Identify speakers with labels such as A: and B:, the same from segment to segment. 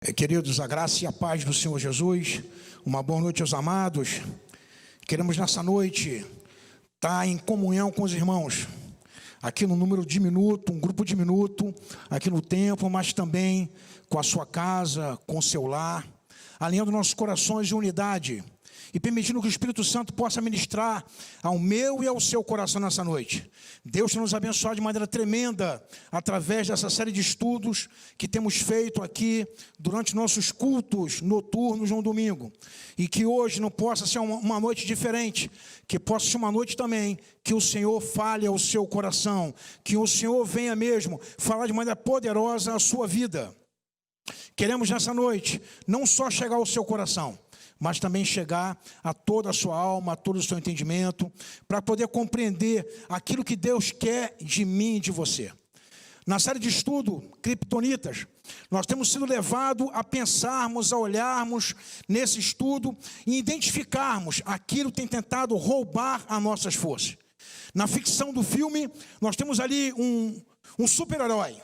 A: Queridos, a graça e a paz do Senhor Jesus, uma boa noite aos amados. Queremos nessa noite estar em comunhão com os irmãos, aqui no número diminuto, um grupo diminuto, aqui no templo, mas também com a sua casa, com o seu lar, alinhando nossos corações de unidade e permitindo que o Espírito Santo possa ministrar ao meu e ao seu coração nessa noite. Deus tem nos abençoado de maneira tremenda através dessa série de estudos que temos feito aqui durante nossos cultos noturnos no domingo. E que hoje não possa ser uma noite diferente, que possa ser uma noite também que o Senhor fale ao seu coração, que o Senhor venha mesmo falar de maneira poderosa a sua vida. Queremos nessa noite não só chegar ao seu coração, mas também chegar a toda a sua alma, a todo o seu entendimento, para poder compreender aquilo que Deus quer de mim e de você. Na série de estudo, Criptonitas, nós temos sido levados a pensarmos, a olharmos nesse estudo e identificarmos aquilo que tem tentado roubar as nossas forças. Na ficção do filme, nós temos ali um super-herói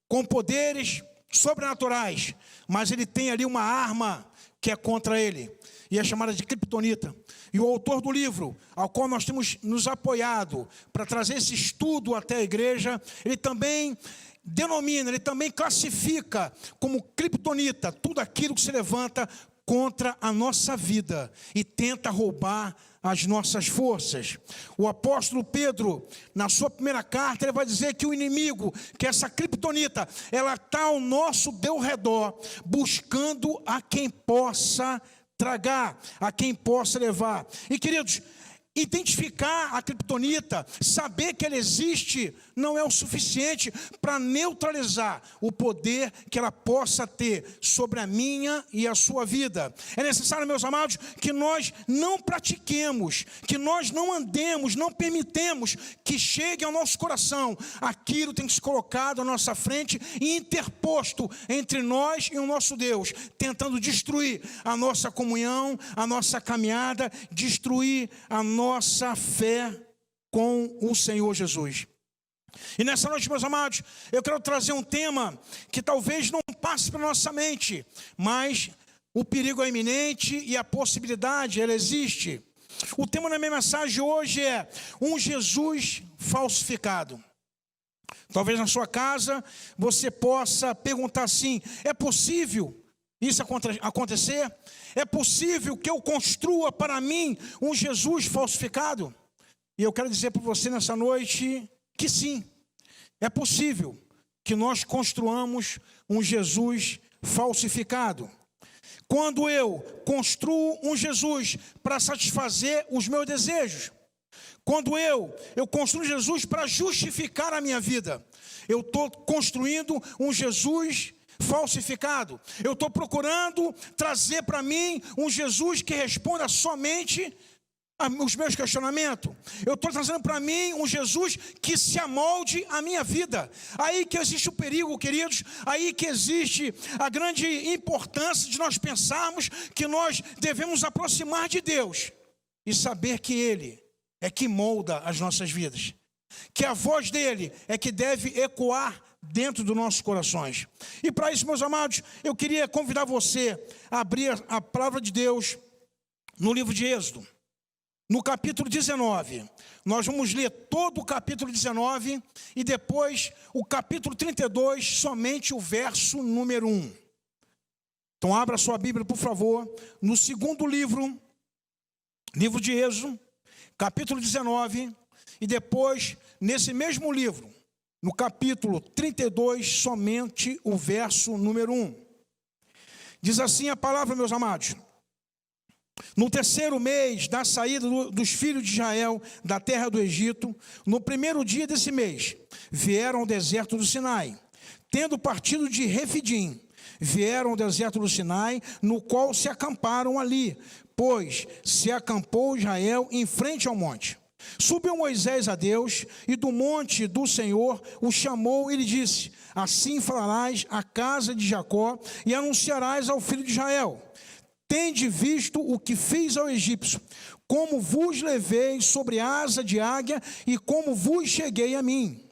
A: com poderes sobrenaturais, mas ele tem ali uma arma que é contra ele, e é chamada de Criptonita. E o autor do livro, ao qual nós temos nos apoiado para trazer esse estudo até a igreja, ele também denomina, ele também classifica como Criptonita tudo aquilo que se levanta contra a nossa vida e tenta roubar as nossas forças. O apóstolo Pedro, na sua primeira carta, ele vai dizer que o inimigo, que essa criptonita, ela está ao nosso derredor, buscando a quem possa tragar, a quem possa levar. E queridos, identificar a criptonita, saber que ela existe, não é o suficiente para neutralizar o poder que ela possa ter sobre a minha e a sua vida. É necessário, meus amados, que nós não pratiquemos, que nós não andemos, não permitemos que chegue ao nosso coração. Aquilo tem que ser colocado à nossa frente e interposto entre nós e o nosso Deus, tentando destruir a nossa comunhão, a nossa caminhada, destruir a nossa fé com o Senhor Jesus. E nessa noite, meus amados, eu quero trazer um tema que talvez não passe pela nossa mente, mas o perigo é iminente e a possibilidade, ela existe. O tema da minha mensagem hoje é um Jesus falsificado. Talvez na sua casa você possa perguntar assim: é possível isso acontecer? É possível que eu construa para mim um Jesus falsificado? E eu quero dizer para você nessa noite que sim, é possível que nós construamos um Jesus falsificado. Quando eu construo um Jesus para satisfazer os meus desejos, quando eu construo Jesus para justificar a minha vida, eu estou construindo um Jesus falsificado. Eu estou procurando trazer para mim um Jesus que responda somente os meus questionamentos. Eu estou trazendo para mim um Jesus que se amolde à minha vida. Aí que existe o perigo, queridos. Aí que existe a grande importância de nós pensarmos que nós devemos aproximar de Deus e saber que Ele é que molda as nossas vidas, que a voz dEle é que deve ecoar dentro dos nossos corações. E para isso, meus amados, eu queria convidar você a abrir a palavra de Deus no livro de Êxodo, no capítulo 19. Nós vamos ler todo o capítulo 19 e depois o capítulo 32, somente o verso número 1. Então abra sua Bíblia, por favor, no segundo livro de Êxodo, capítulo 19, e depois, nesse mesmo livro, no capítulo 32, somente o verso número 1. Diz assim a palavra, meus amados: no terceiro mês da saída dos filhos de Israel da terra do Egito, no primeiro dia desse mês, vieram ao deserto do Sinai. Tendo partido de Refidim, vieram ao deserto do Sinai, no qual se acamparam ali, pois se acampou Israel em frente ao monte. Subiu Moisés a Deus, e do monte do Senhor o chamou e lhe disse: assim falarás à casa de Jacó e anunciarás ao filho de Israel: tende visto o que fiz ao egípcio, como vos levei sobre asa de águia e como vos cheguei a mim.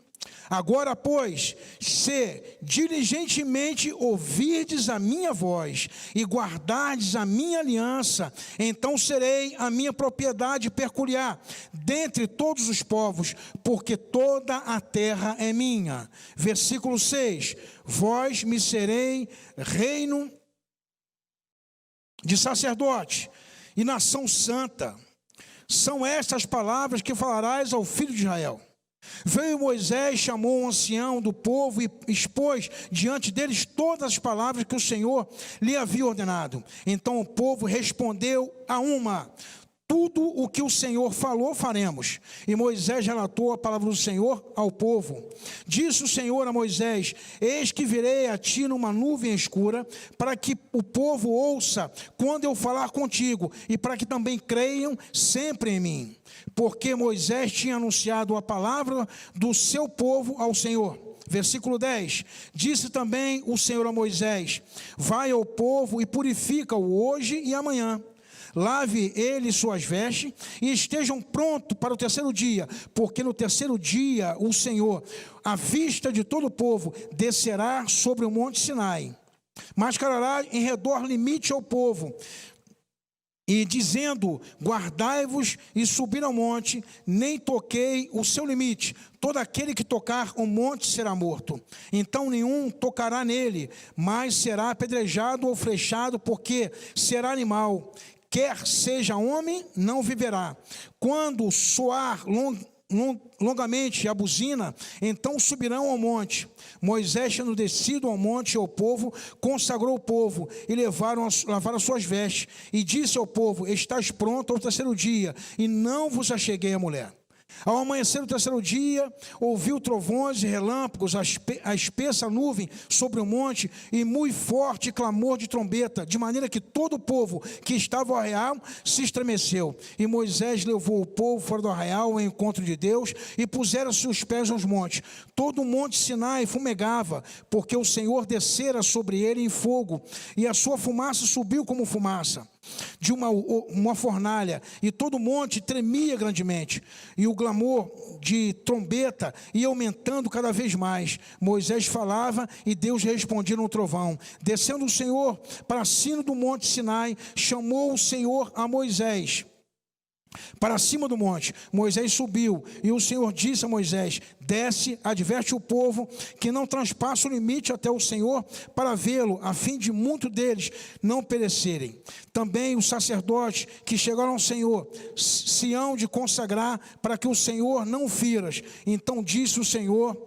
A: Agora, pois, se diligentemente ouvirdes a minha voz e guardardes a minha aliança, então serei a minha propriedade peculiar dentre todos os povos, porque toda a terra é minha. Versículo 6, vós me serei reino de sacerdote e nação santa. São estas palavras que falarás ao filho de Israel. Veio Moisés, chamou um ancião do povo e expôs diante deles todas as palavras que o Senhor lhe havia ordenado. Então o povo respondeu a uma: tudo o que o Senhor falou, faremos. E Moisés relatou a palavra do Senhor ao povo. Disse o Senhor a Moisés: eis que virei a ti numa nuvem escura, para que o povo ouça quando eu falar contigo, e para que também creiam sempre em mim. Porque Moisés tinha anunciado a palavra do seu povo ao Senhor. Versículo 10, disse também o Senhor a Moisés: vai ao povo e purifica-o hoje e amanhã. Lave ele suas vestes e estejam prontos para o terceiro dia, porque no terceiro dia o Senhor, à vista de todo o povo, descerá sobre o monte Sinai, mascarará em redor limite ao povo, e dizendo: guardai-vos e subir ao monte, nem toquei o seu limite. Todo aquele que tocar o monte será morto. Então nenhum tocará nele, mas será apedrejado ou flechado, porque será animal. Quer seja homem, não viverá. Quando soar longamente a buzina, então subirão ao monte. Moisés, tendo descido ao monte ao povo, consagrou o povo e lavaram as suas vestes. E disse ao povo: estás pronto ao terceiro dia, e não vos acheguei a mulher. Ao amanhecer do terceiro dia, ouviu trovões e relâmpagos, a espessa nuvem sobre o monte, e muito forte clamor de trombeta, de maneira que todo o povo que estava ao arraial se estremeceu. E Moisés levou o povo fora do arraial ao encontro de Deus, e puseram-se os pés aos montes. Todo o monte Sinai fumegava, porque o Senhor descera sobre ele em fogo, e a sua fumaça subiu como fumaça de uma fornalha, e todo o monte tremia grandemente, e o clamor de trombeta ia aumentando cada vez mais. Moisés falava e Deus respondia no trovão. Descendo o Senhor para cima do monte Sinai, chamou o Senhor a Moisés para cima do monte. Moisés subiu, e o Senhor disse a Moisés: desce, adverte o povo que não transpasse o limite até o Senhor para vê-lo, a fim de muitos deles não perecerem. Também os sacerdotes que chegaram ao Senhor se hão de consagrar, para que o Senhor não firas. Então disse o Senhor: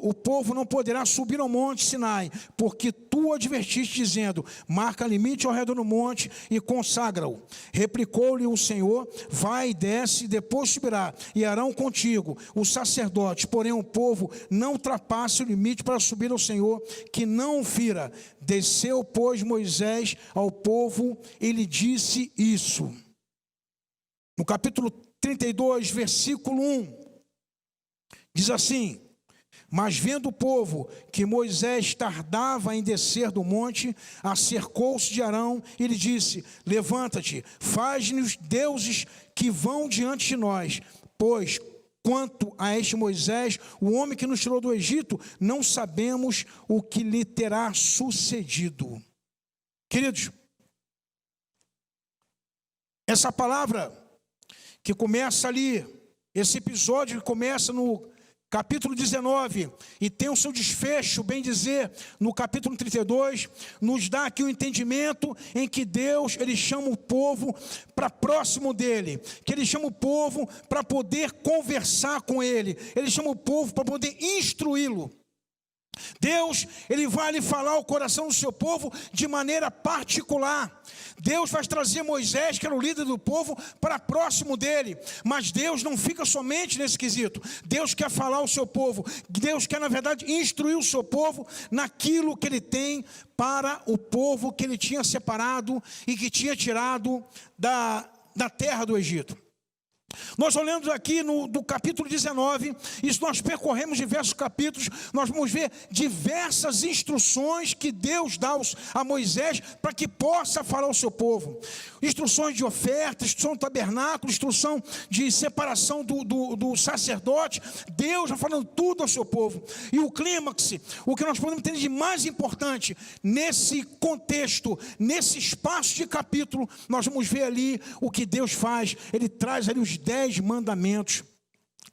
A: o povo não poderá subir ao monte Sinai, porque tu advertiste, dizendo: marca limite ao redor do monte e consagra-o. Replicou-lhe o Senhor: vai e desce, depois subirá, e Arão contigo, os sacerdotes. Porém o povo não ultrapasse o limite para subir ao Senhor, que não o fira. Desceu, pois, Moisés ao povo e lhe disse isso. No capítulo 32, versículo 1, diz assim: mas vendo o povo que Moisés tardava em descer do monte, acercou-se de Arão e lhe disse: levanta-te, faz-nos deuses que vão diante de nós, pois quanto a este Moisés, o homem que nos tirou do Egito, não sabemos o que lhe terá sucedido. Queridos, essa palavra que começa ali, esse episódio que começa no capítulo 19, e tem o seu desfecho, bem dizer, no capítulo 32, nos dá aqui o entendimento em que Deus, Ele chama o povo para próximo dEle, que Ele chama o povo para poder conversar com Ele, Ele chama o povo para poder instruí-lo. Deus, Ele vai lhe falar ao coração do seu povo de maneira particular. Deus vai trazer Moisés, que era o líder do povo, para próximo dele. Mas Deus não fica somente nesse quesito. Deus quer falar ao seu povo. Deus quer, na verdade, instruir o seu povo naquilo que Ele tem para o povo que Ele tinha separado e que tinha tirado da terra do Egito. Nós olhamos aqui do capítulo 19, e se nós percorremos diversos capítulos, nós vamos ver diversas instruções que Deus dá a Moisés para que possa falar ao seu povo. Instruções de oferta, instrução do tabernáculo, instrução de separação do sacerdote. Deus já falando tudo ao seu povo. E o clímax, o que nós podemos ter de mais importante, nesse contexto, nesse espaço de capítulo, nós vamos ver ali o que Deus faz. Ele traz ali os 10 mandamentos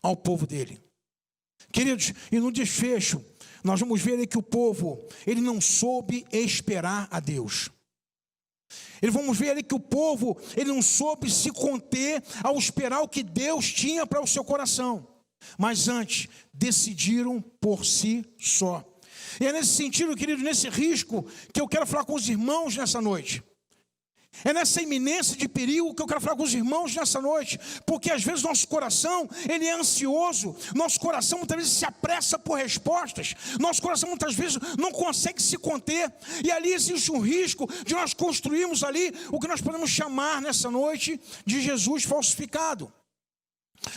A: ao povo dele. Queridos, e no desfecho, nós vamos ver ali que o povo, ele não soube esperar a Deus. Vamos ver ali que o povo, ele não soube se conter ao esperar o que Deus tinha para o seu coração. Mas antes, decidiram por si só. E é nesse sentido, querido, nesse risco, que eu quero falar com os irmãos nessa noite. É nessa iminência de perigo que eu quero falar com os irmãos nessa noite, porque às vezes nosso coração, ele é ansioso, nosso coração muitas vezes se apressa por respostas, nosso coração muitas vezes não consegue se conter, e ali existe um risco de nós construirmos ali o que nós podemos chamar nessa noite de Jesus falsificado.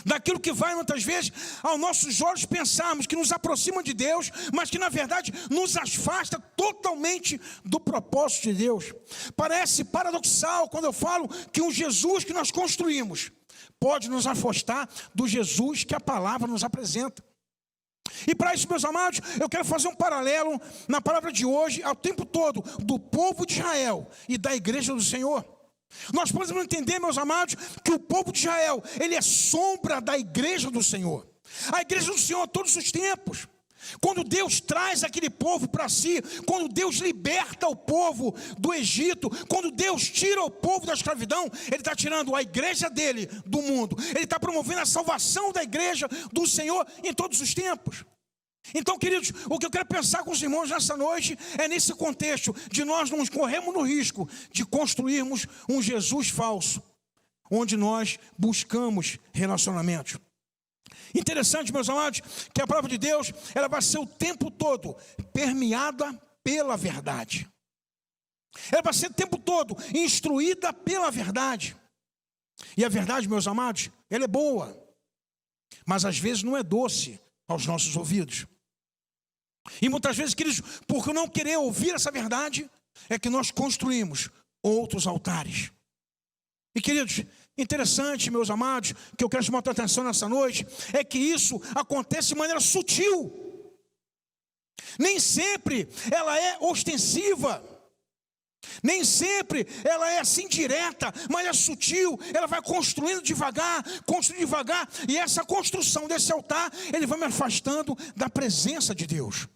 A: Daquilo que vai muitas vezes aos nossos olhos pensarmos que nos aproxima de Deus, mas que na verdade nos afasta totalmente do propósito de Deus. Parece paradoxal quando eu falo que o Jesus que nós construímos pode nos afastar do Jesus que a palavra nos apresenta. E para isso, meus amados, eu quero fazer um paralelo na palavra de hoje ao tempo todo do povo de Israel e da igreja do Senhor. Nós podemos entender, meus amados, que o povo de Israel, ele é sombra da igreja do Senhor. A igreja do Senhor a todos os tempos. Quando Deus traz aquele povo para si, quando Deus liberta o povo do Egito, quando Deus tira o povo da escravidão, Ele está tirando a igreja dele do mundo. Ele está promovendo a salvação da igreja do Senhor em todos os tempos. Então, queridos, o que eu quero pensar com os irmãos nessa noite é nesse contexto de nós não corremos no risco de construirmos um Jesus falso, onde nós buscamos relacionamentos. Interessante, meus amados, que a palavra de Deus, ela vai ser o tempo todo permeada pela verdade. Ela vai ser o tempo todo instruída pela verdade. E a verdade, meus amados, ela é boa, mas às vezes não é doce aos nossos ouvidos. E muitas vezes, queridos, por não querer ouvir essa verdade, é que nós construímos outros altares. E, queridos, interessante, meus amados, que eu quero chamar a tua atenção nessa noite, é que isso acontece de maneira sutil. Nem sempre ela é ostensiva. Nem sempre ela é assim direta, mas é sutil. Ela vai construindo devagar, e essa construção desse altar, ele vai me afastando da presença de Deus.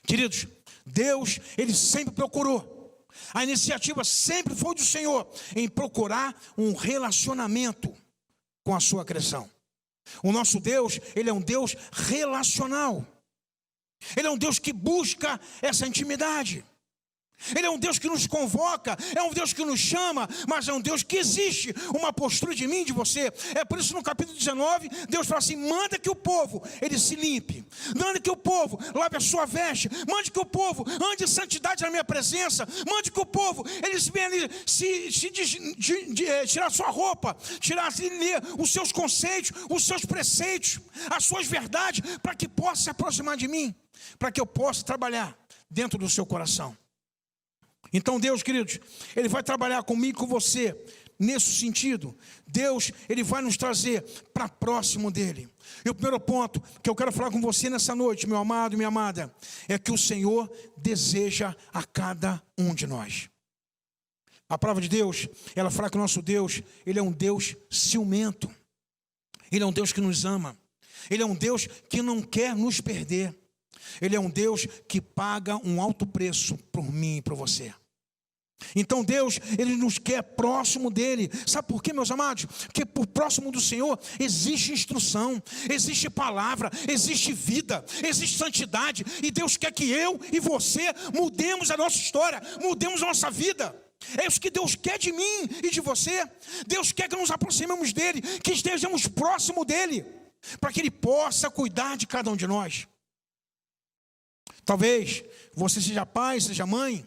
A: Queridos, Deus, ele sempre procurou, a iniciativa sempre foi do Senhor em procurar um relacionamento com a sua criação. O nosso Deus, ele é um Deus relacional. Ele é um Deus que busca essa intimidade. Ele é um Deus que nos convoca, é um Deus que nos chama, mas é um Deus que existe uma postura de mim e de você. É por isso no capítulo 19, Deus fala assim: manda que o povo, ele se limpe, manda que o povo lave a sua veste, mande que o povo ande em santidade na minha presença, mande que o povo, ele tirar a sua roupa, tirar os seus conceitos, os seus preceitos, as suas verdades, para que possa se aproximar de mim, para que eu possa trabalhar dentro do seu coração. Então Deus, queridos, ele vai trabalhar comigo e com você nesse sentido. Deus, ele vai nos trazer para próximo dele. E o primeiro ponto que eu quero falar com você nessa noite, meu amado e minha amada, é que o Senhor deseja a cada um de nós. A palavra de Deus, ela fala que o nosso Deus, ele é um Deus ciumento. Ele é um Deus que nos ama. Ele é um Deus que não quer nos perder. Ele é um Deus que paga um alto preço por mim e por você. Então Deus, ele nos quer próximo dele. Sabe por quê, meus amados? Porque por próximo do Senhor existe instrução, existe palavra, existe vida, existe santidade. E Deus quer que eu e você mudemos a nossa história, mudemos a nossa vida. É isso que Deus quer de mim e de você. Deus quer que nos aproximemos dele, que estejamos próximo dele, para que ele possa cuidar de cada um de nós. Talvez você seja pai, seja mãe.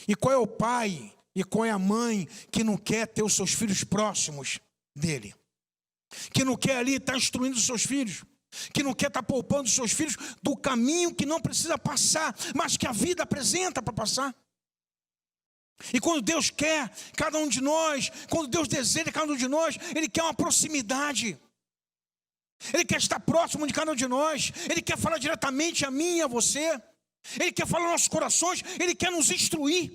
A: E qual é o pai e qual é a mãe que não quer ter os seus filhos próximos dele? que não quer ali estar instruindo os seus filhos, que não quer estar poupando os seus filhos do caminho que não precisa passar, mas que a vida apresenta para passar. E quando Deus quer cada um de nós, quando Deus deseja cada um de nós, Ele quer uma proximidade. Ele quer estar próximo de cada um de nós. Ele quer falar diretamente a mim e a você. Ele quer falar nos nossos corações. Ele quer nos instruir.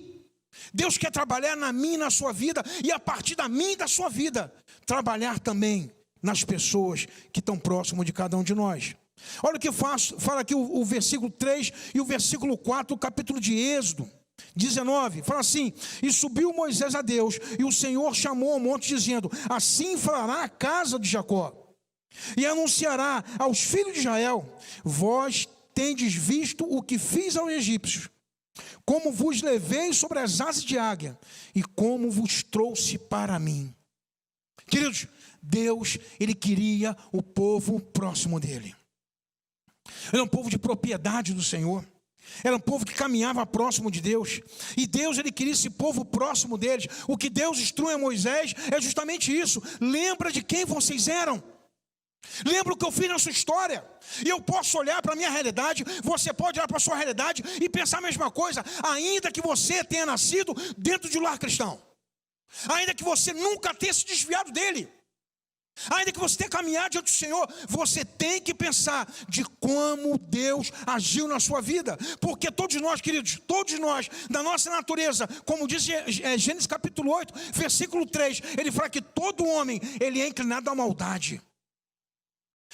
A: Deus quer trabalhar na minha e na sua vida, e a partir da minha e da sua vida, trabalhar também nas pessoas que estão próximo de cada um de nós. Olha o que fala aqui o versículo 3 e o versículo 4, o capítulo de Êxodo 19, fala assim: e subiu Moisés a Deus, e o Senhor chamou ao monte, dizendo: assim falará a casa de Jacó, e anunciará aos filhos de Israel: vós tendes visto o que fiz aos egípcios, como vos levei sobre as asas de águia, e como vos trouxe para mim. Queridos, Deus, Ele queria o povo próximo dEle. Ele é um povo de propriedade do Senhor. Era um povo que caminhava próximo de Deus. E Deus, Ele queria esse povo próximo deles. O que Deus instrui a Moisés é justamente isso. Lembra de quem vocês eram. Lembra o que eu fiz na sua história. E eu posso olhar para a minha realidade, você pode olhar para a sua realidade e pensar a mesma coisa. Ainda que você tenha nascido dentro de um lar cristão, ainda que você nunca tenha se desviado dele, ainda que você tenha caminhado diante do Senhor, você tem que pensar de como Deus agiu na sua vida. Porque todos nós, queridos, todos nós, da nossa natureza, como diz Gênesis capítulo 8, versículo 3, ele fala que todo homem, ele é inclinado à maldade.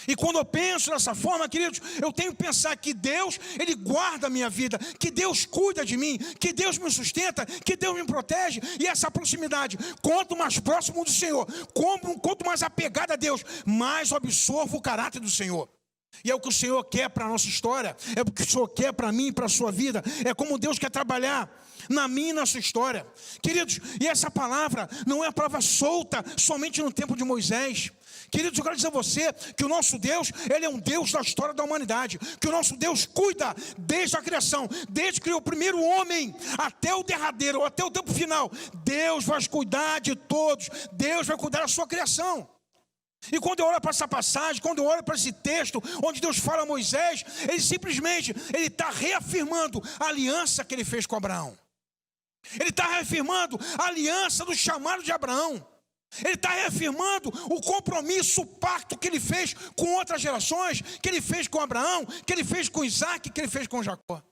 A: E quando eu penso dessa forma, queridos, eu tenho que pensar que Deus, Ele guarda a minha vida, que Deus cuida de mim, que Deus me sustenta, que Deus me protege. E essa proximidade, quanto mais próximo do Senhor, quanto mais apegado a Deus, mais eu absorvo o caráter do Senhor. E é o que o Senhor quer para a nossa história, é o que o Senhor quer para mim e para a sua vida, é como Deus quer trabalhar na minha e na sua história. Queridos, e essa palavra não é a palavra solta somente no tempo de Moisés. Queridos, eu quero dizer a você que o nosso Deus, Ele é um Deus da história da humanidade, que o nosso Deus cuida desde a criação, desde que criou o primeiro homem até o derradeiro, até o tempo final. Deus vai cuidar de todos, Deus vai cuidar da sua criação. E quando eu olho para essa passagem, quando eu olho para esse texto, onde Deus fala a Moisés, Ele simplesmente, Ele está reafirmando a aliança que Ele fez com Abraão. Ele está reafirmando a aliança do chamado de Abraão. Ele está reafirmando o compromisso, o pacto que Ele fez com outras gerações, que Ele fez com Abraão, que Ele fez com Isaac, que Ele fez com Jacó.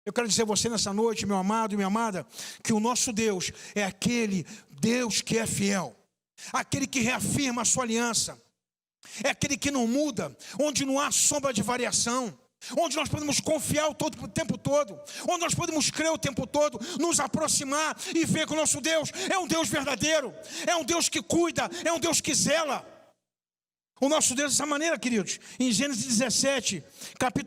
A: Eu quero dizer a você nessa noite, meu amado e minha amada, que o nosso Deus é aquele Deus que é fiel, aquele que reafirma a sua aliança, é aquele que não muda, onde não há sombra de variação, onde nós podemos confiar o tempo todo, onde nós podemos crer o tempo todo, nos aproximar e ver que o nosso Deus é um Deus verdadeiro, é um Deus que cuida, é um Deus que zela. O nosso Deus dessa maneira, queridos, em Gênesis 17,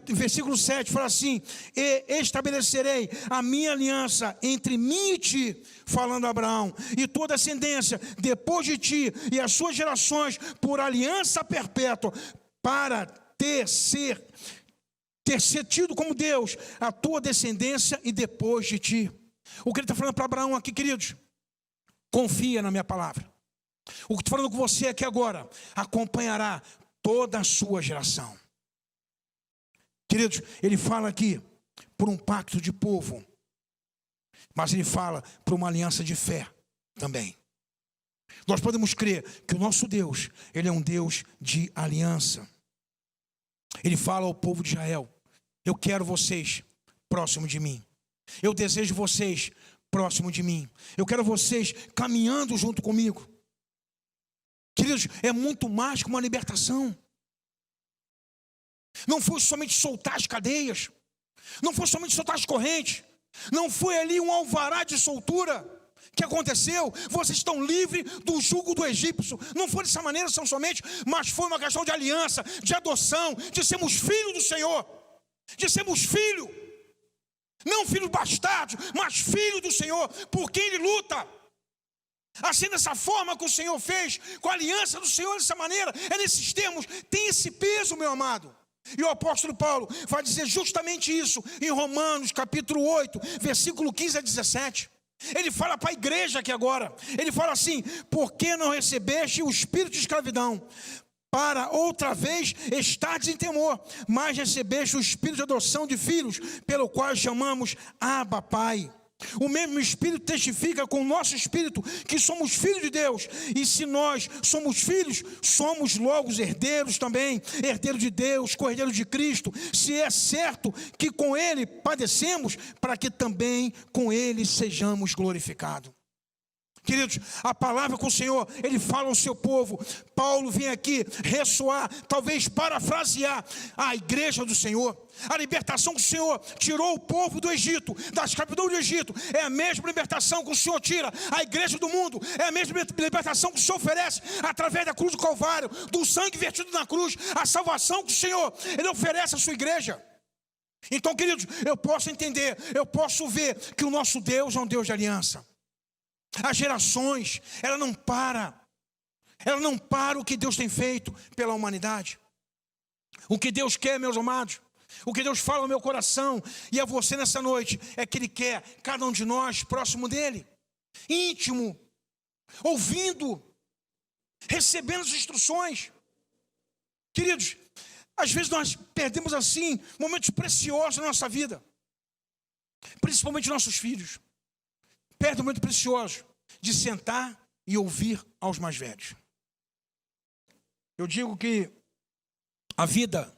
A: versículo 7, fala assim: e estabelecerei a minha aliança entre mim e ti, falando a Abraão, e tua descendência depois de ti, e as suas gerações, por aliança perpétua, para ser tido como Deus, a tua descendência e depois de ti. O que ele está falando para Abraão aqui, queridos? Confia na minha palavra. O que estou falando com você aqui agora, acompanhará toda a sua geração. Queridos, ele fala aqui por um pacto de povo, mas ele fala por uma aliança de fé também. Nós podemos crer que o nosso Deus, Ele é um Deus de aliança. Ele fala ao povo de Israel: eu quero vocês próximo de mim. Eu desejo vocês próximo de mim. Eu quero vocês caminhando junto comigo. Queridos, é muito mais que uma libertação. Não foi somente soltar as cadeias. Não foi somente soltar as correntes. Não foi ali um alvará de soltura que aconteceu. Vocês estão livres do jugo do egípcio. Não foi dessa maneira tão somente, mas foi uma questão de aliança, de adoção, de sermos filhos do Senhor. De sermos filhos. Não filhos bastardos, mas filhos do Senhor, por quem Ele luta. Assim, dessa forma que o Senhor fez, com a aliança do Senhor, dessa maneira, é nesses termos, tem esse peso, meu amado. E o apóstolo Paulo vai dizer justamente isso em Romanos capítulo 8, versículo 15 a 17. Ele fala para a igreja aqui agora. Ele fala assim: por que não recebeste o espírito de escravidão, para outra vez estardes em temor, mas recebeste o espírito de adoção de filhos, pelo qual chamamos Abba, Pai. O mesmo Espírito testifica com o nosso espírito que somos filhos de Deus. E se nós somos filhos, somos logo os herdeiros também, herdeiros de Deus, co-herdeiros de Cristo. Se é certo que com Ele padecemos, para que também com Ele sejamos glorificados. Queridos, a palavra com o Senhor, Ele fala ao seu povo. Paulo vem aqui ressoar, talvez parafrasear a igreja do Senhor. A libertação que o Senhor tirou o povo do Egito, da escravidão do Egito, é a mesma libertação que o Senhor tira a igreja do mundo. É a mesma libertação que o Senhor oferece através da cruz do Calvário, do sangue vertido na cruz. A salvação que o Senhor, Ele oferece à sua igreja. Então, queridos, eu posso entender, eu posso ver que o nosso Deus é um Deus de aliança. As gerações, ela não para o que Deus tem feito pela humanidade. O que Deus quer, meus amados, o que Deus fala no meu coração e a você nessa noite, é que Ele quer cada um de nós próximo dEle, íntimo, ouvindo, recebendo as instruções. Queridos, às vezes nós perdemos assim momentos preciosos na nossa vida, principalmente nossos filhos. Perde um momento precioso de sentar e ouvir aos mais velhos. Eu digo que a vida,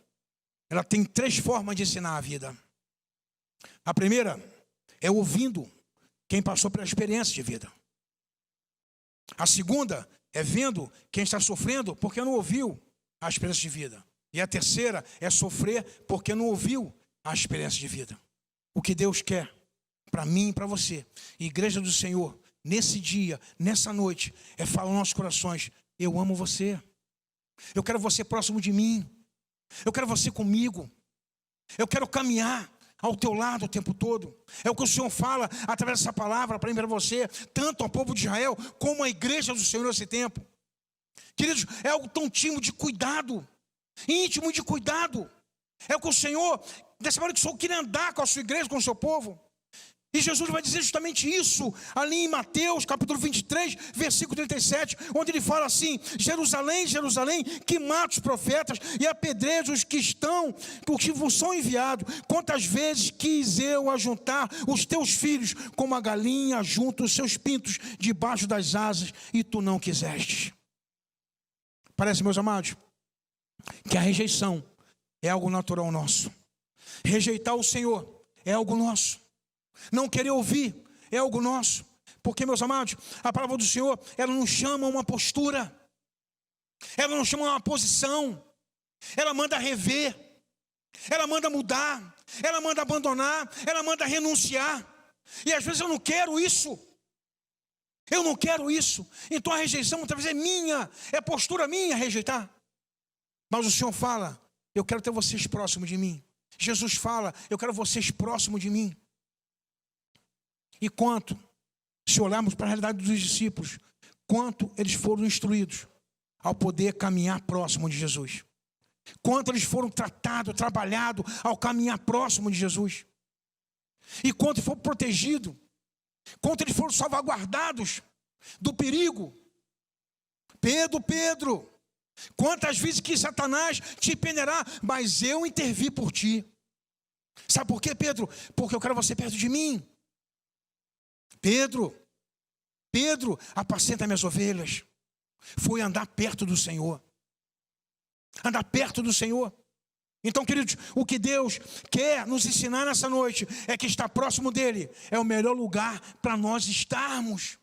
A: ela tem 3 formas de ensinar a vida. A primeira é ouvindo quem passou pela experiência de vida. A segunda é vendo quem está sofrendo porque não ouviu a experiência de vida. E a terceira é sofrer porque não ouviu a experiência de vida. O que Deus quer para mim e para você, igreja do Senhor, nesse dia, nessa noite, é falar aos nossos corações: eu amo você, eu quero você próximo de mim, eu quero você comigo, eu quero caminhar ao teu lado o tempo todo. É o que o Senhor fala através dessa palavra para mim e para você, tanto ao povo de Israel como à igreja do Senhor nesse tempo. Queridos, é algo tão íntimo de cuidado, íntimo de cuidado. É o que o Senhor, dessa maneira que o Senhor quer andar com a sua igreja, com o seu povo. E Jesus vai dizer justamente isso ali em Mateus capítulo 23, versículo 37, onde ele fala assim: Jerusalém, Jerusalém, que mata os profetas e apedreja os que vos são enviados. Quantas vezes quis eu ajuntar os teus filhos, como a galinha junta os seus pintos debaixo das asas, e tu não quiseste. Parece, meus amados, que a rejeição é algo natural nosso. Rejeitar o Senhor é algo nosso. Não querer ouvir é algo nosso. Porque, meus amados, a palavra do Senhor, ela não chama uma postura, ela não chama uma posição, ela manda rever, ela manda mudar, ela manda abandonar, ela manda renunciar. E às vezes eu não quero isso, eu não quero isso. Então a rejeição muitas vezes é minha, é postura minha rejeitar. Mas o Senhor fala: eu quero ter vocês próximos de mim. Jesus fala: eu quero vocês próximos de mim. E quanto, se olharmos para a realidade dos discípulos, quanto eles foram instruídos ao poder caminhar próximo de Jesus. Quanto eles foram tratados, trabalhados ao caminhar próximo de Jesus. E quanto foram protegidos, quanto eles foram salvaguardados do perigo. Pedro, quantas vezes que Satanás te peneirá, mas eu intervi por ti. Sabe por quê, Pedro? Porque eu quero você perto de mim. Pedro, apacenta minhas ovelhas. Foi andar perto do Senhor. Andar perto do Senhor. Então, queridos, o que Deus quer nos ensinar nessa noite é que estar próximo dEle é o melhor lugar para nós estarmos.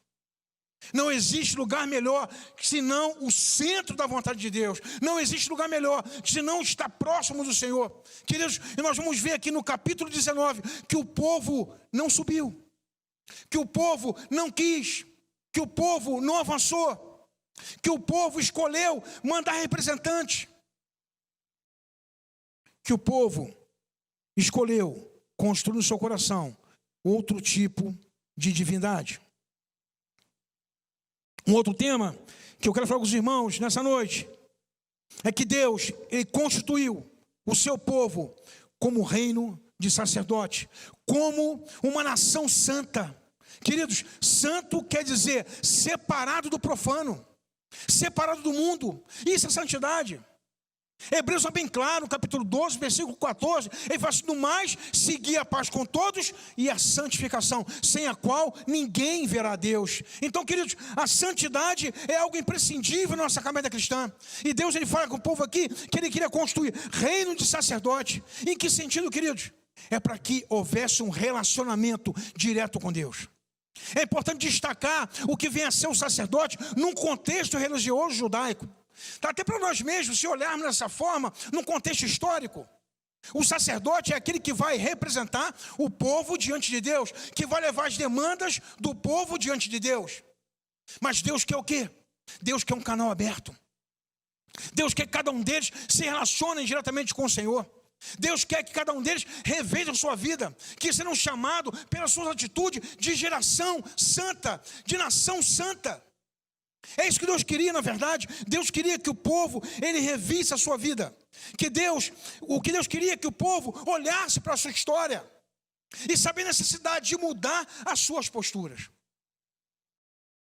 A: Não existe lugar melhor senão o centro da vontade de Deus. Não existe lugar melhor senão estar próximo do Senhor. Queridos, e nós vamos ver aqui no capítulo 19 que o povo não subiu, que o povo não quis, que o povo não avançou, que o povo escolheu mandar representante, que o povo escolheu construir no seu coração outro tipo de divindade. Um outro tema que eu quero falar com os irmãos nessa noite é que Deus, Ele constituiu o seu povo como reino de sacerdote, como uma nação santa, Queridos, santo quer dizer separado do profano, separado do mundo. Isso é santidade. Hebreus é bem claro, no capítulo 12, versículo 14, ele fala assim: no mais, seguir a paz com todos e a santificação, sem a qual ninguém verá a Deus. Então, queridos, a santidade é algo imprescindível na nossa caminhada cristã. E Deus, ele fala com o povo aqui que ele queria construir reino de sacerdote. Em que sentido, queridos? É para que houvesse um relacionamento direto com Deus. É importante destacar o que vem a ser o sacerdote num contexto religioso judaico. Até para nós mesmos, se olharmos dessa forma, num contexto histórico, o sacerdote é aquele que vai representar o povo diante de Deus, que vai levar as demandas do povo diante de Deus. Mas Deus quer o quê? Deus quer um canal aberto. Deus quer que cada um deles se relacione diretamente com o Senhor. Deus quer que cada um deles reveja a sua vida, que sejam chamados pela sua atitude de geração santa, de nação santa. É isso que Deus queria, na verdade. Deus queria que o povo, ele revisse a sua vida. O que Deus queria é que o povo olhasse para a sua história e saber a necessidade de mudar as suas posturas.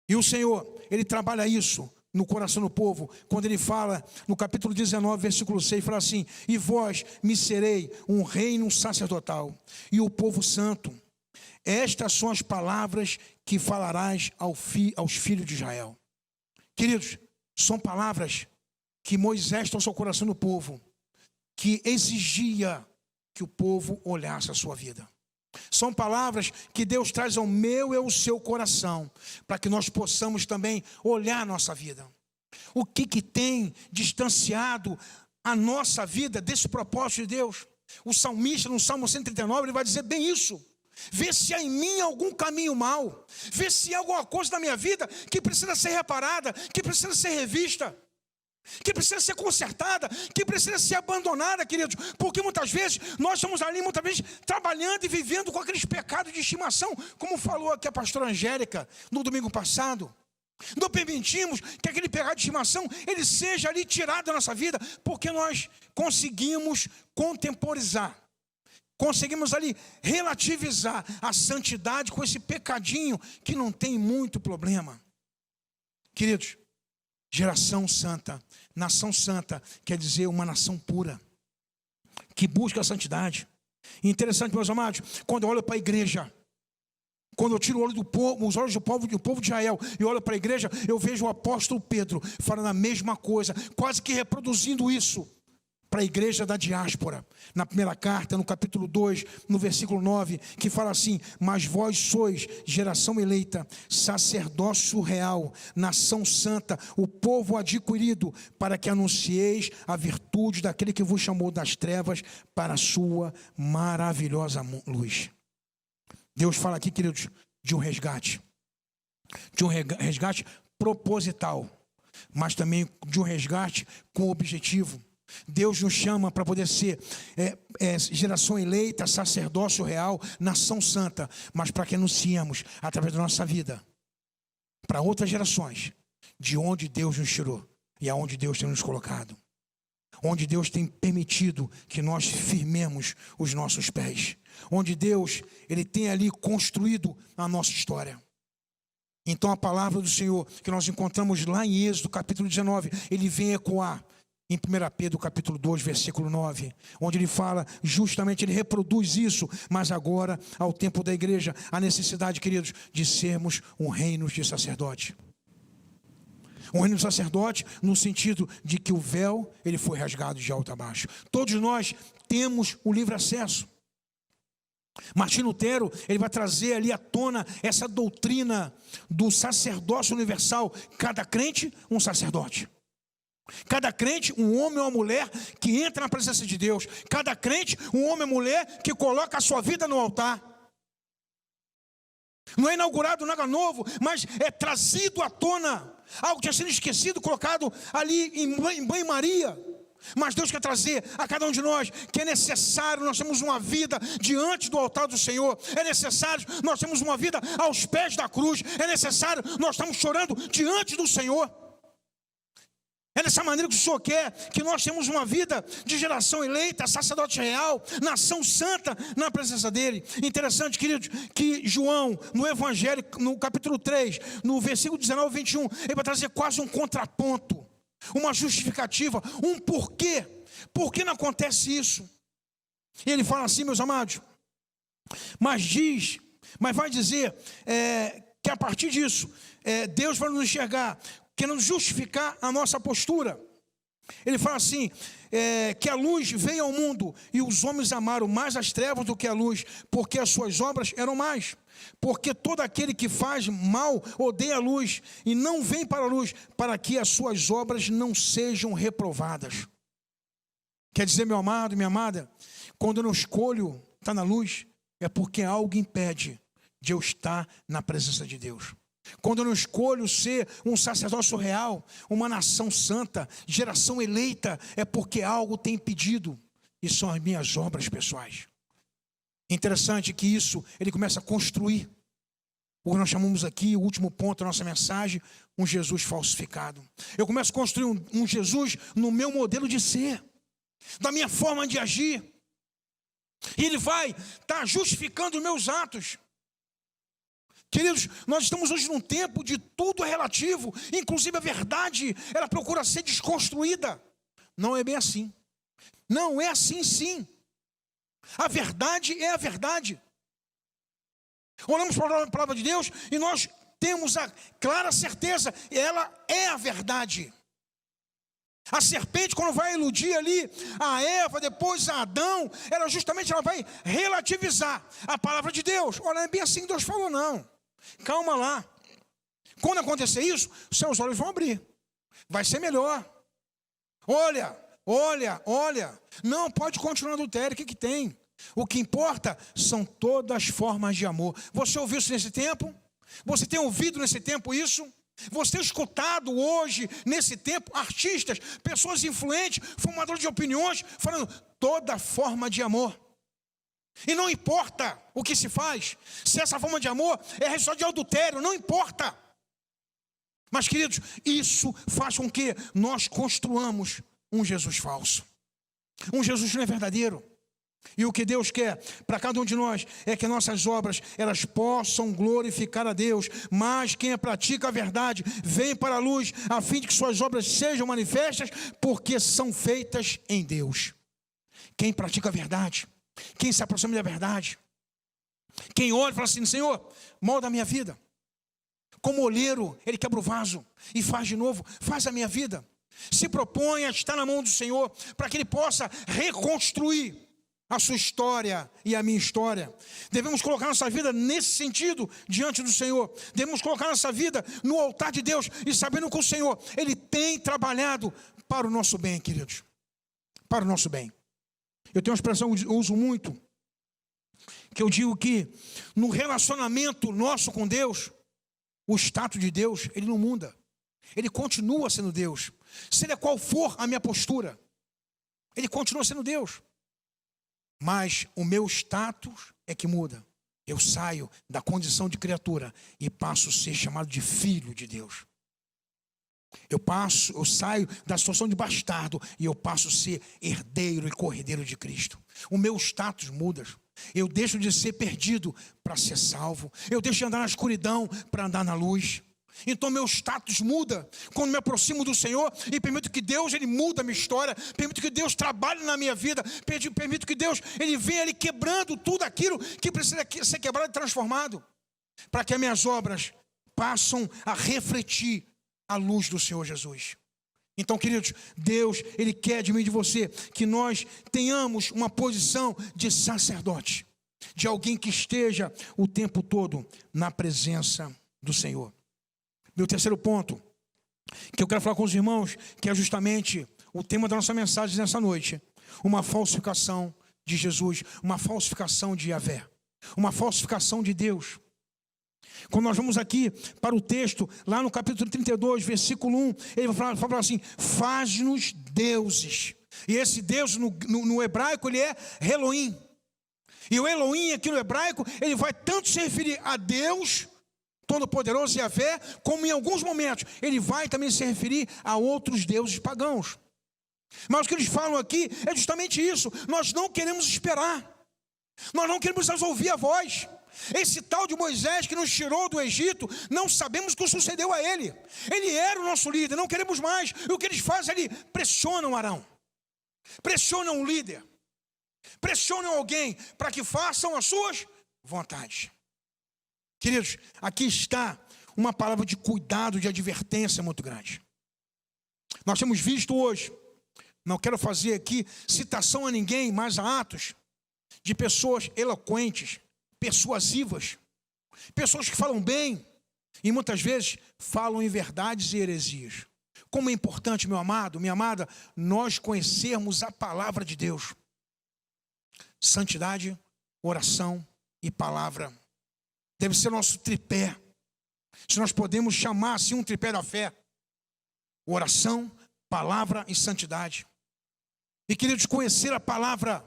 A: E o Senhor, ele trabalha isso no coração do povo, quando ele fala no capítulo 19, versículo 6, fala assim: e vós me serei um reino sacerdotal e o povo santo. Estas são as palavras que falarás aos filhos de Israel. Queridos, são palavras que Moisés trouxe ao coração do povo, que exigia que o povo olhasse a sua vida. São palavras que Deus traz ao meu e ao seu coração, para que nós possamos também olhar a nossa vida. O que tem distanciado a nossa vida desse propósito de Deus? O salmista, no Salmo 139, ele vai dizer bem isso. Vê se há em mim algum caminho mau. Vê se há alguma coisa na minha vida que precisa ser reparada, que precisa ser revista, que precisa ser consertada, que precisa ser abandonada, queridos. Porque muitas vezes nós estamos ali, muitas vezes, trabalhando e vivendo com aqueles pecados de estimação, como falou aqui a pastora Angélica no domingo passado. Não permitimos que aquele pecado de estimação ele seja ali tirado da nossa vida, porque nós conseguimos contemporizar. Conseguimos ali relativizar a santidade com esse pecadinho que não tem muito problema. Queridos, geração santa, nação santa, quer dizer uma nação pura, que busca a santidade. Interessante, meus amados, quando eu olho para a igreja, quando eu tiro o olho do povo, os olhos do povo de Israel e olho para a igreja, eu vejo o apóstolo Pedro falando a mesma coisa, quase que reproduzindo isso para a igreja da diáspora, na primeira carta, no capítulo 2, no versículo 9, que fala assim: mas vós sois geração eleita, sacerdócio real, nação santa, o povo adquirido, para que anuncieis a virtude daquele que vos chamou das trevas para a sua maravilhosa luz. Deus fala aqui, queridos, de um resgate proposital, mas também de um resgate com objetivo. Deus nos chama para poder ser geração eleita, sacerdócio real, nação santa, mas para que anunciemos através da nossa vida para outras gerações de onde Deus nos tirou e aonde Deus tem nos colocado, onde Deus tem permitido que nós firmemos os nossos pés, onde Deus ele tem ali construído a nossa história. Então a palavra do Senhor que nós encontramos lá em Êxodo capítulo 19, ele vem ecoar em 1 Pedro capítulo 2, versículo 9, onde ele fala, justamente ele reproduz isso, mas agora, ao tempo da igreja, a necessidade, queridos, de sermos um reino de sacerdote. Um reino de sacerdote no sentido de que o véu, ele foi rasgado de alto a baixo. Todos nós temos o livre acesso. Martim Lutero, ele vai trazer ali à tona essa doutrina do sacerdócio universal. Cada crente, um sacerdote. Cada crente, um homem ou uma mulher que entra na presença de Deus. Cada crente, um homem ou mulher que coloca a sua vida no altar. Não é inaugurado nada novo, mas é trazido à tona algo que tinha sido esquecido, colocado ali em banho-maria. Mas Deus quer trazer a cada um de nós que é necessário nós temos uma vida diante do altar do Senhor. É necessário nós temos uma vida aos pés da cruz. É necessário nós estamos chorando diante do Senhor. É dessa maneira que o Senhor quer que nós temos uma vida de geração eleita, sacerdote real, nação santa na presença dEle. Interessante, queridos, que João, no Evangelho, no capítulo 3, no versículo 19 e 21, ele vai trazer quase um contraponto, uma justificativa, um porquê. Por que não acontece isso? E ele fala assim, meus amados, mas vai dizer que a partir disso, Deus vai nos enxergar, querendo justificar a nossa postura. Ele fala assim, que a luz veio ao mundo e os homens amaram mais as trevas do que a luz, porque as suas obras eram más. Porque todo aquele que faz mal odeia a luz e não vem para a luz, para que as suas obras não sejam reprovadas. Quer dizer, meu amado, minha amada, quando eu não escolho estar na luz, é porque algo impede de eu estar na presença de Deus. Quando eu não escolho ser um sacerdócio real, uma nação santa, geração eleita, é porque algo tem impedido. E são as minhas obras pessoais. Interessante que isso, ele começa a construir o que nós chamamos aqui, o último ponto da nossa mensagem, um Jesus falsificado. Eu começo a construir um Jesus no meu modelo de ser, da minha forma de agir. E ele vai estar justificando os meus atos. Queridos, nós estamos hoje num tempo de tudo relativo, inclusive a verdade, ela procura ser desconstruída. Não é bem assim. Não é assim sim. A verdade é a verdade. Olhamos para a palavra de Deus e nós temos a clara certeza, ela é a verdade. A serpente, quando vai iludir ali a Eva, depois a Adão, ela vai relativizar a palavra de Deus. Olha, não é bem assim que Deus falou, não. Calma lá. Quando acontecer isso, seus olhos vão abrir. Vai ser melhor. Olha. Não, pode continuar adultério, o que tem? O que importa são todas as formas de amor. Você ouviu isso nesse tempo? Você tem ouvido nesse tempo isso? Você tem escutado hoje, nesse tempo, artistas, pessoas influentes, formadores de opiniões, falando toda forma de amor. E não importa o que se faz, se essa forma de amor é resultado de adultério, não importa. Mas, queridos, isso faz com que nós construamos um Jesus falso. Um Jesus que não é verdadeiro. E o que Deus quer para cada um de nós é que nossas obras, elas possam glorificar a Deus. Mas quem pratica a verdade, vem para a luz, a fim de que suas obras sejam manifestas, porque são feitas em Deus. Quem pratica a verdade, quem se aproxima da verdade, quem olha e fala assim, Senhor, molda a minha vida. Como olheiro, ele quebra o vaso e faz de novo, faz a minha vida. Se propõe a estar na mão do Senhor, para que Ele possa reconstruir a sua história e a minha história. Devemos colocar nossa vida nesse sentido diante do Senhor. Devemos colocar nossa vida no altar de Deus e sabendo que o Senhor, Ele tem trabalhado para o nosso bem, queridos. Para o nosso bem. Eu tenho uma expressão que eu uso muito, que eu digo que no relacionamento nosso com Deus, o status de Deus, Ele não muda. Ele continua sendo Deus. Seja qual for a minha postura, Ele continua sendo Deus. Mas o meu status é que muda. Eu saio da condição de criatura e passo a ser chamado de filho de Deus. Eu saio da situação de bastardo e eu passo a ser herdeiro e cordeiro de Cristo. O meu status muda. Eu deixo de ser perdido para ser salvo. Eu deixo de andar na escuridão para andar na luz. Então meu status muda quando me aproximo do Senhor e permito que Deus, Ele muda a minha história, permito que Deus trabalhe na minha vida, permito que Deus, Ele venha ali quebrando tudo aquilo que precisa ser quebrado e transformado, para que as minhas obras passem a refletir a luz do Senhor Jesus. Então, queridos, Deus, Ele quer de mim e de você que nós tenhamos uma posição de sacerdote, de alguém que esteja o tempo todo na presença do Senhor. Meu terceiro ponto, que eu quero falar com os irmãos, que é justamente o tema da nossa mensagem nessa noite. Uma falsificação de Jesus, uma falsificação de Yahvé, uma falsificação de Deus. Quando nós vamos aqui para o texto, lá no capítulo 32, versículo 1, ele vai falar assim, faz-nos deuses. E esse Deus no hebraico, ele é Elohim. E o Elohim aqui no hebraico, ele vai tanto se referir a Deus, Todo-Poderoso Yahvé, como em alguns momentos ele vai também se referir a outros deuses pagãos. Mas o que eles falam aqui é justamente isso: nós não queremos esperar, nós não queremos ouvir a voz. Esse tal de Moisés que nos tirou do Egito, não sabemos o que sucedeu a ele. Ele era o nosso líder, não queremos mais. E o que eles fazem? Eles pressionam Arão, pressionam o líder, pressionam alguém para que façam as suas vontades. Queridos, aqui está uma palavra de cuidado, de advertência muito grande. Nós temos visto hoje, não quero fazer aqui citação a ninguém, mas a Atos, de pessoas eloquentes, persuasivas, pessoas que falam bem e muitas vezes falam em verdades e heresias. Como é importante, meu amado, minha amada, nós conhecermos a palavra de Deus. Santidade, oração e palavra deve ser nosso tripé. Se nós podemos chamar assim um tripé da fé: oração, palavra e santidade. E queridos, conhecer a palavra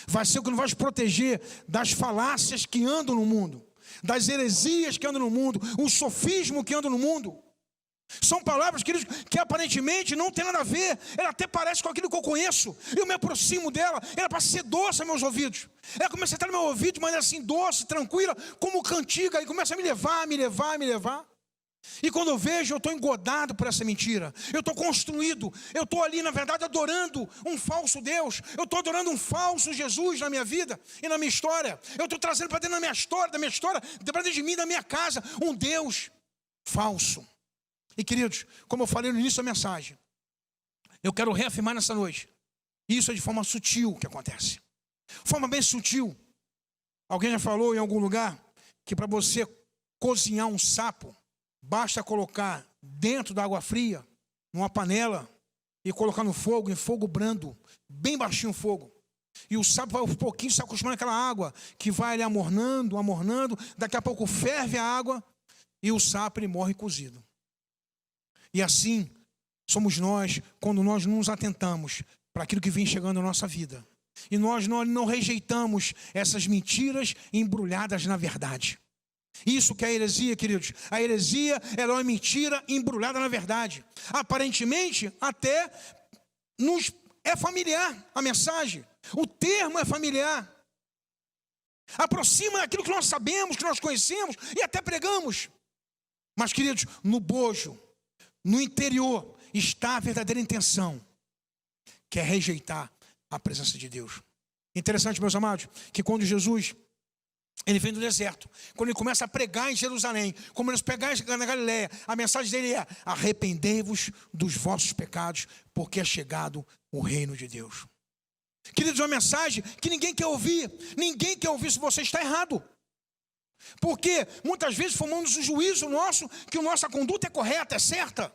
A: vai ser o que nos vai proteger das falácias que andam no mundo, das heresias que andam no mundo, o sofismo que anda no mundo. São palavras, queridos, que aparentemente não tem nada a ver. Ela até parece com aquilo que eu conheço. Eu me aproximo dela, ela parece ser doce aos meus ouvidos. Ela começa a estar no meu ouvido de maneira assim doce, tranquila, como cantiga, e começa a me levar. E quando eu vejo, eu estou engodado por essa mentira. Eu estou construído, eu estou ali, na verdade, adorando um falso Deus. Eu estou adorando um falso Jesus na minha vida e na minha história. Eu estou trazendo para dentro da minha história, para dentro de mim, da minha casa, um Deus falso. E queridos, como eu falei no início da mensagem, eu quero reafirmar nessa noite: isso é de forma sutil que acontece. Forma bem sutil. Alguém já falou em algum lugar que para você cozinhar um sapo, basta colocar dentro da água fria, numa panela, e colocar no fogo, em fogo brando, bem baixinho o fogo. E o sapo vai um pouquinho se acostumando àquela água, que vai ali amornando, daqui a pouco ferve a água, e o sapo ele morre cozido. E assim somos nós, quando nós não nos atentamos para aquilo que vem chegando na nossa vida. E nós não rejeitamos essas mentiras embrulhadas na verdade. Isso que é a heresia, queridos. A heresia, ela é uma mentira embrulhada na verdade. Aparentemente, até nos é familiar a mensagem. O termo é familiar. Aproxima daquilo que nós sabemos, que nós conhecemos e até pregamos. Mas, queridos, no bojo, no interior, está a verdadeira intenção, que é rejeitar a presença de Deus. Interessante, meus amados, que quando Jesus ele vem do deserto, quando ele começa a pregar em Jerusalém, como ele pregar na Galileia, a mensagem dele é: arrependei-vos dos vossos pecados, porque é chegado o reino de Deus. Queridos, uma mensagem que ninguém quer ouvir. Ninguém quer ouvir se você está errado. Porque muitas vezes formamos um juízo nosso, que a nossa conduta é correta, é certa.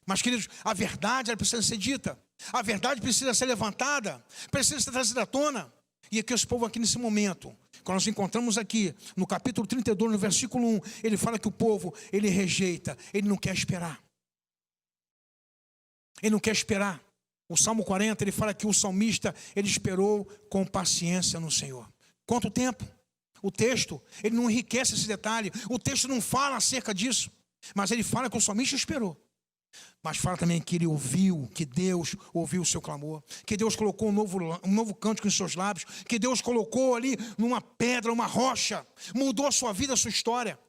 A: Mas, queridos, a verdade ela precisa ser dita. A verdade precisa ser levantada, precisa ser trazida à tona. E aqui esse povo aqui nesse momento, quando nós encontramos aqui no capítulo 32, no versículo 1, ele fala que o povo, ele rejeita, ele não quer esperar. Ele não quer esperar. O Salmo 40, ele fala que o salmista, ele esperou com paciência no Senhor. Quanto tempo? O texto, ele não enriquece esse detalhe. O texto não fala acerca disso. Mas ele fala que o salmista esperou. Mas fala também que ele ouviu, que Deus ouviu o seu clamor, que Deus colocou um novo cântico em seus lábios, que Deus colocou ali numa pedra, uma rocha, mudou a sua vida, a sua história.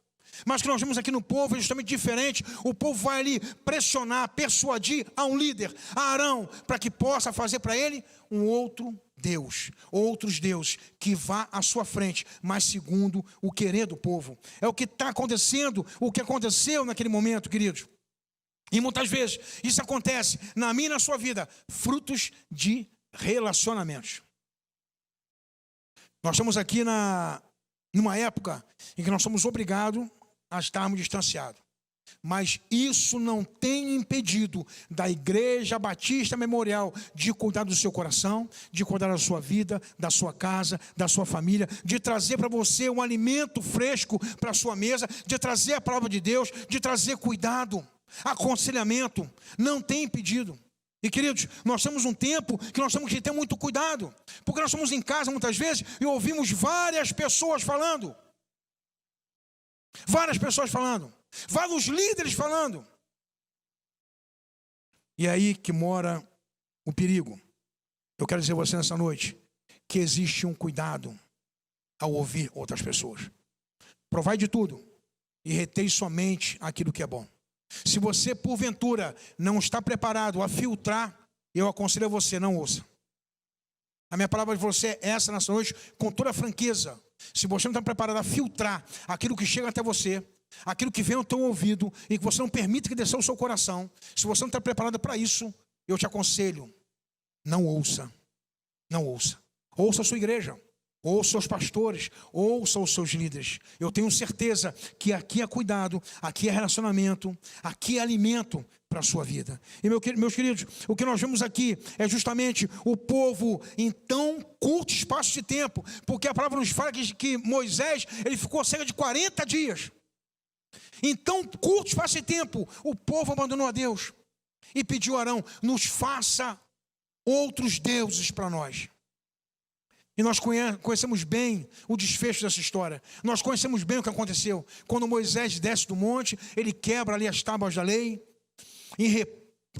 A: Mas o que nós vemos aqui no povo é justamente diferente. O povo vai ali pressionar, persuadir a um líder, a Arão, para que possa fazer para ele um outro Deus, outros deuses que vá à sua frente, mas segundo o querer do povo. É o que está acontecendo, o que aconteceu naquele momento, queridos. E muitas vezes isso acontece na minha e na sua vida, frutos de relacionamentos. Nós estamos aqui numa época em que nós somos obrigados a estarmos distanciados. Mas isso não tem impedido da Igreja Batista Memorial de cuidar do seu coração, de cuidar da sua vida, da sua casa, da sua família, de trazer para você um alimento fresco para a sua mesa, de trazer a palavra de Deus, de trazer cuidado, aconselhamento. Não tem impedido. E queridos, nós temos um tempo que nós temos que ter muito cuidado, porque nós estamos em casa muitas vezes e ouvimos várias pessoas falando. Várias pessoas falando. Vários líderes falando. E é aí que mora o perigo. Eu quero dizer a você nessa noite que existe um cuidado ao ouvir outras pessoas. Provai de tudo e retei somente aquilo que é bom. Se você, porventura, não está preparado a filtrar, eu aconselho a você, não ouça. A minha palavra de você é essa nessa noite, com toda a franqueza. Se você não está preparado a filtrar aquilo que chega até você, aquilo que vem ao teu ouvido, e que você não permite que desça ao seu coração, se você não está preparado para isso, eu te aconselho, não ouça. Não ouça. Ouça a sua igreja. Ouça os seus pastores, ouça os seus líderes. Eu tenho certeza que aqui é cuidado, aqui é relacionamento, aqui é alimento para a sua vida. E meus queridos, o que nós vemos aqui é justamente o povo em tão curto espaço de tempo, porque a palavra nos fala que Moisés, ele ficou cerca de 40 dias. Em tão curto espaço de tempo, o povo abandonou a Deus e pediu a Arão, nos faça outros deuses para nós. E nós conhecemos bem o desfecho dessa história. Nós conhecemos bem o que aconteceu. Quando Moisés desce do monte, ele quebra ali as tábuas da lei, em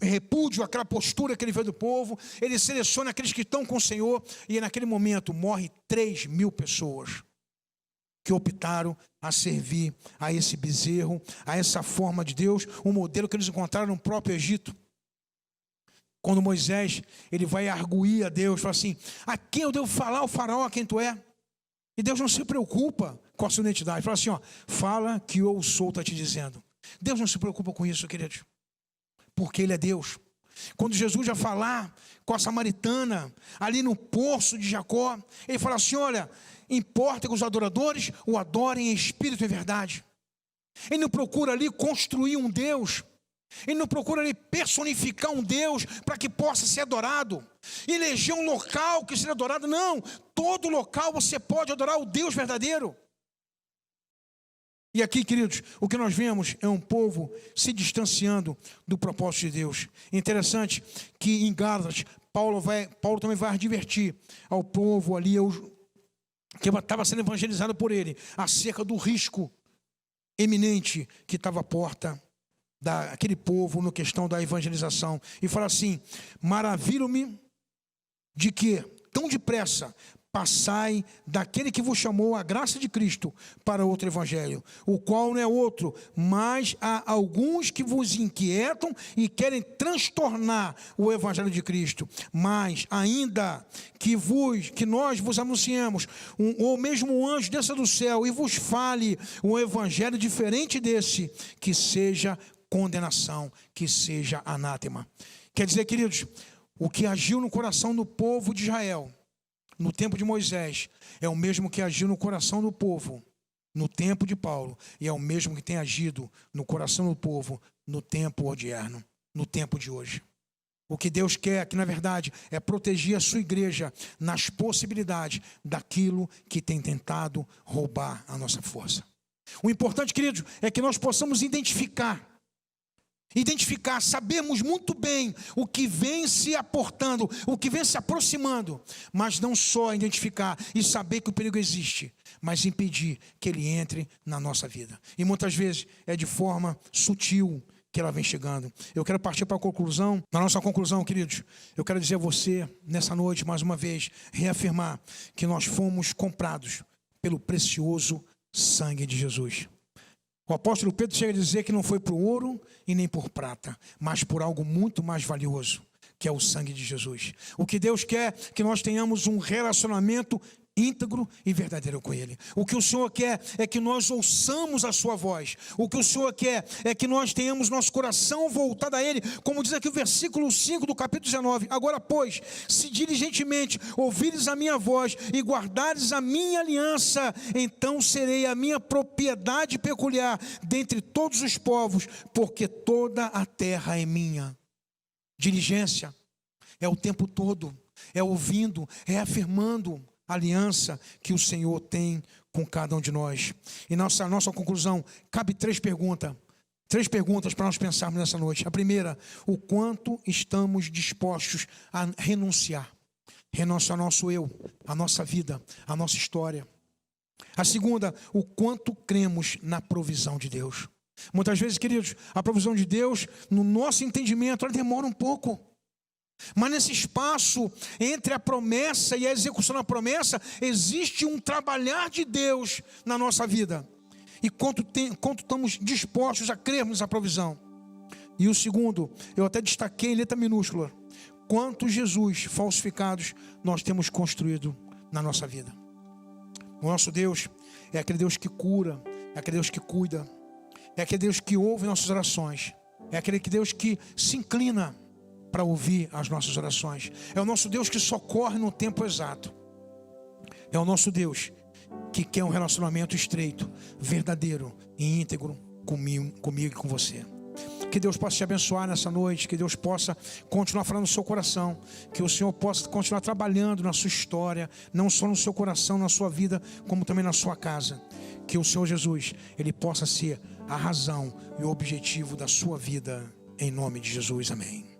A: repúdio àquela postura que ele vê do povo, ele seleciona aqueles que estão com o Senhor, e naquele momento morre 3.000 pessoas que optaram a servir a esse bezerro, a essa forma de Deus, um modelo que eles encontraram no próprio Egito. Quando Moisés, ele vai arguir a Deus, fala assim, a quem eu devo falar ao faraó a quem tu é? E Deus não se preocupa com a sua identidade. Fala assim, ó, fala que eu sou, está te dizendo. Deus não se preocupa com isso, queridos, porque Ele é Deus. Quando Jesus vai falar com a samaritana, ali no poço de Jacó, Ele fala assim, olha, importa que os adoradores o adorem em espírito e verdade. Ele não procura ali construir um Deus, ele não procura ali personificar um Deus para que possa ser adorado, eleger um local que seja adorado. Não, todo local você pode adorar o Deus verdadeiro. E aqui, queridos, o que nós vemos é um povo se distanciando do propósito de Deus. Interessante que em Gálatas, Paulo também vai advertir ao povo ali, que estava sendo evangelizado por ele, acerca do risco eminente que estava à porta daquele povo na questão da evangelização. E fala assim, maravilho-me de que tão depressa passai daquele que vos chamou a graça de Cristo para outro evangelho, o qual não é outro, mas há alguns que vos inquietam e querem transtornar o evangelho de Cristo. Mas ainda que nós vos anunciemos, ou mesmo um anjo desça do céu e vos fale um evangelho diferente desse, que seja condenação, que seja anátema. Quer dizer, queridos, o que agiu no coração do povo de Israel no tempo de Moisés é o mesmo que agiu no coração do povo no tempo de Paulo, e é o mesmo que tem agido no coração do povo no tempo odierno, no tempo de hoje. O que Deus quer, que na verdade é proteger a sua igreja nas possibilidades daquilo que tem tentado roubar a nossa força. O importante, queridos, é que nós possamos identificar, sabermos muito bem o que vem se aportando, o que vem se aproximando, mas não só identificar e saber que o perigo existe, mas impedir que ele entre na nossa vida. E muitas vezes é de forma sutil que ela vem chegando. Eu quero partir para a conclusão. Na nossa conclusão, queridos, eu quero dizer a você, nessa noite, mais uma vez, reafirmar que nós fomos comprados pelo precioso sangue de Jesus. O apóstolo Pedro chega a dizer que não foi por ouro e nem por prata, mas por algo muito mais valioso, que é o sangue de Jesus. O que Deus quer é que nós tenhamos um relacionamento íntegro e verdadeiro com Ele. O que o Senhor quer é que nós ouçamos a sua voz. O que o Senhor quer é que nós tenhamos nosso coração voltado a Ele, como diz aqui o versículo 5 do capítulo 19. Agora, pois, se diligentemente ouvires a minha voz e guardares a minha aliança, então serei a minha propriedade peculiar dentre todos os povos, porque toda a terra é minha. Diligência é o tempo todo, é ouvindo, é afirmando aliança que o Senhor tem com cada um de nós. E nossa conclusão, cabe três perguntas para nós pensarmos nessa noite. A primeira, o quanto estamos dispostos a renunciar ao nosso eu, a nossa vida, a nossa história. A segunda, o quanto cremos na provisão de Deus. Muitas vezes, queridos, a provisão de Deus, no nosso entendimento, ela demora um pouco. Mas nesse espaço entre a promessa e a execução da promessa, existe um trabalhar de Deus na nossa vida. E quanto estamos dispostos a crermos nessa provisão. E o segundo, eu até destaquei em letra minúscula, quantos Jesus falsificados nós temos construído na nossa vida. O nosso Deus é aquele Deus que cura, é aquele Deus que cuida, é aquele Deus que ouve nossas orações, é aquele Deus que se inclina para ouvir as nossas orações. É o nosso Deus que socorre no tempo exato. É o nosso Deus que quer um relacionamento estreito, verdadeiro e íntegro comigo e com você. Que Deus possa te abençoar nessa noite, que Deus possa continuar falando no seu coração, que o Senhor possa continuar trabalhando na sua história, não só no seu coração, na sua vida, como também na sua casa. Que o Senhor Jesus, Ele possa ser a razão e o objetivo da sua vida, em nome de Jesus, amém.